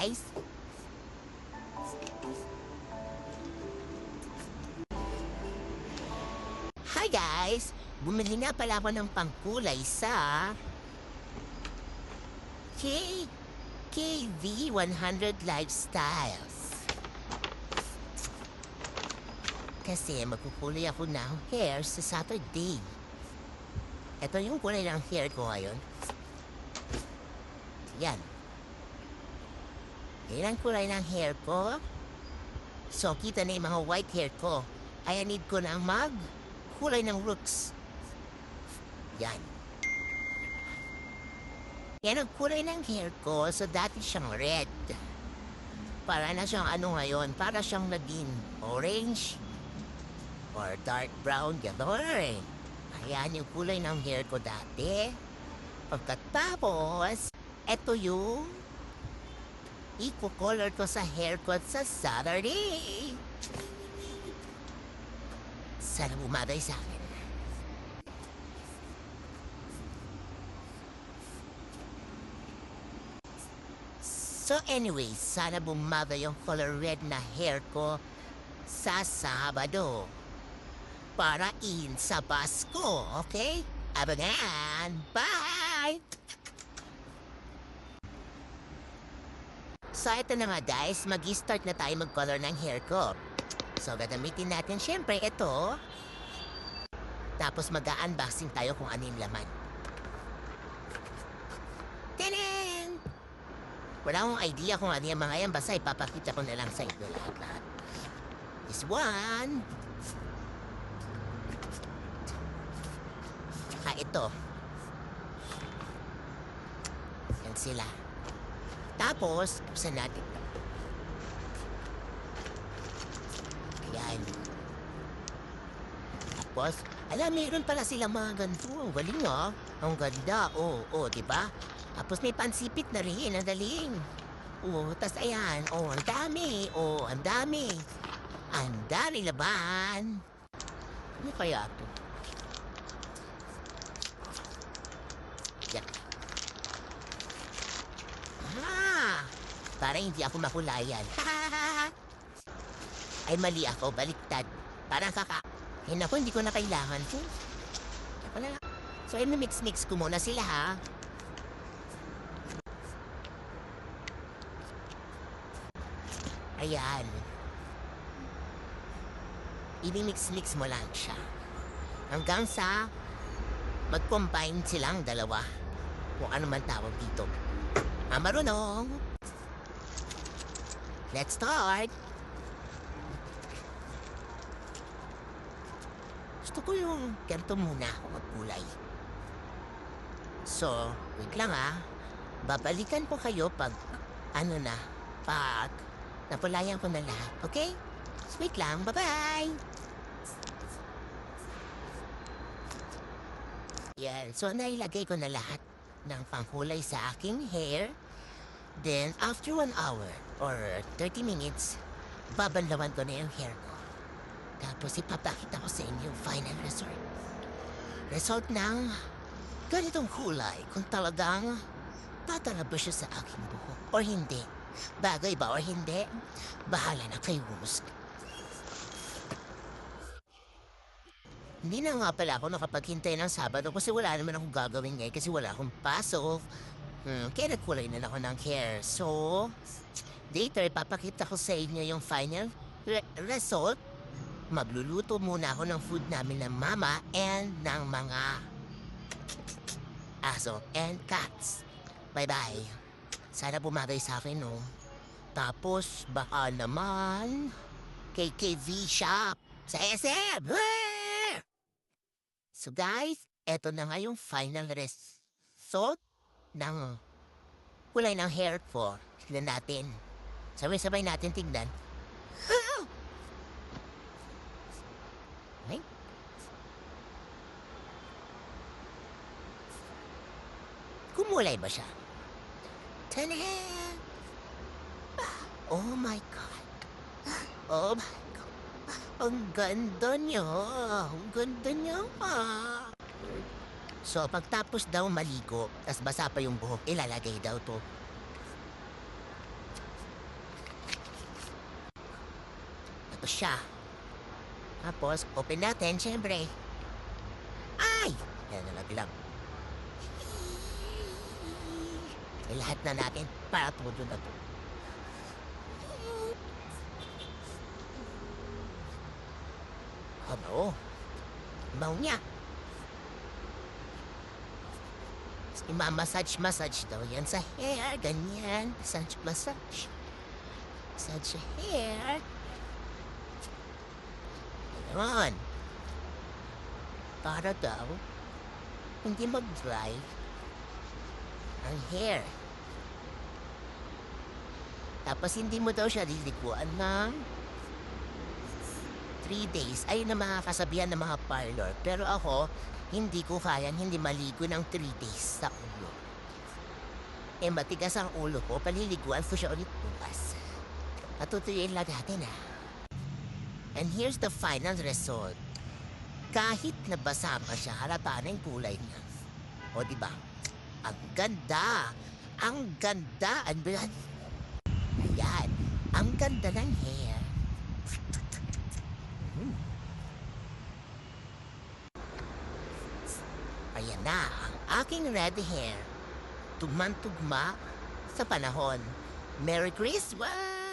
guys. Hi guys! Bumili nga pala ako ng pangkulay sa KV100 Lifestyles. Kasi magkukulay ako ng hair sa Saturday. Ito yung kulay ng hair ko ngayon. Yan. Yan ang kulay ng hair ko. So, kita na yung mga white hair ko. Ay, need ko na kulay ng roots. Yan. Yan ang kulay ng hair ko. So, dati siyang red. Para na siyang ano ngayon? Para siyang naging orange. Or dark brown, gano'n. Ayan yung kulay ng hair ko dati. Pagkatapos, eto yung i-color ko sa hair ko sa Saturday. Sana bumaday sa akin. So anyways, sana bumaba yung color red na hair ko sa Sabado. Para sa Pasko, okay? Abangan! Bye! So ito na nga guys, mag-start na tayo mag-color ng hair ko. So gagamitin natin syempre ito. Tapos mag-unboxing tayo kung ano yung laman. Tineng! Wala akong idea kung ano yung mga yan, basta ipapakita ko na lang sa inyo lahat. This one. Ito. Yan sila. Tapos, buksan natin. Ayan. Tapos, meron pala silang mga ganito. Ang galing, ah. Ang ganda. Diba? Tapos may pansipit na rin. Ang daling. Tas ayan. Ang dami. Ang dami. Ang dami laban. Ano kaya ito? Para hindi ako makulayan. Ay, mali ako. Baliktad. Parang ako, hindi ko na kailangan. Wala. So, mix-mix ko muna sila, ha? Ayan. I-mix-mix mo lang siya. Hanggang sa mag-combine silang dalawa. Kung ano man tawag dito. Marunong. Let's start. Gusto ko yung ganito muna ako magkulay. So, wait lang babalikan ko kayo pag napulayan ko na lahat. Okay? So, wait lang. Bye-bye! Yan. So, nailagay ko na lahat ng pangkulay sa aking hair. Then, after 1 hour or 30 minutes, babanlawan ko na yung hair ko. Tapos, ipapakita ko sa inyo yung final result. Result ng ganitong kulay kung talagang tatalab siya sa aking buhok or hindi. Bagay ba or hindi? Bahala na kayo humusga. Hindi na nga pala ako nakapaghintay ng Sabado kasi wala naman akong gagawin ngayon kasi wala akong pasok. Kaya nagkulay na ako ng hair. So, later, ipapakita ko sa inyo yung final result. Magluluto muna ako ng food namin ng mama and ng mga aso and cats. Bye-bye. Sana bumagay sa akin, no? Tapos, baka naman, KKV Shop sa SM. So guys, eto na nga yung final result ng kulay ng hair ko. Tignan natin. Sabay-sabay natin tignan. Okay. Kumulay ba siya? Tada! Oh my God. Oh my God. Ang ganda niya. Ang ganda niya. So, pagtapos daw maligo, tas basa pa yung buhok, ilalagay daw to ito siya. Tapos, open natin, syempre. Ay! Yan, nalaglag. Eh, lahat na natin para todo na to. Ano? Mau niya. Imamassage daw yan sa hair. Ganyan. Massage. Massage sa hair. Ganon. Para daw, hindi mag-dry ang hair. Tapos hindi mo daw siya liliguan ng 3 days. Ayun na mga kasabihan ng mga parlor. Pero ako, hindi ko kayang hindi maligo ng 3 days sa ulo. Eh matigas ang ulo ko, paliliguan ko siya ulit bukas. Patutuyin lang natin ah. And here's the final result. Kahit nabasa pa siya, halata na yung kulay niya. O diba? Ang ganda! Ang ganda! Ayan, ang ganda ng hair. Ayan na, ang aking red hair. Tugman-tugma sa panahon. Merry Christmas!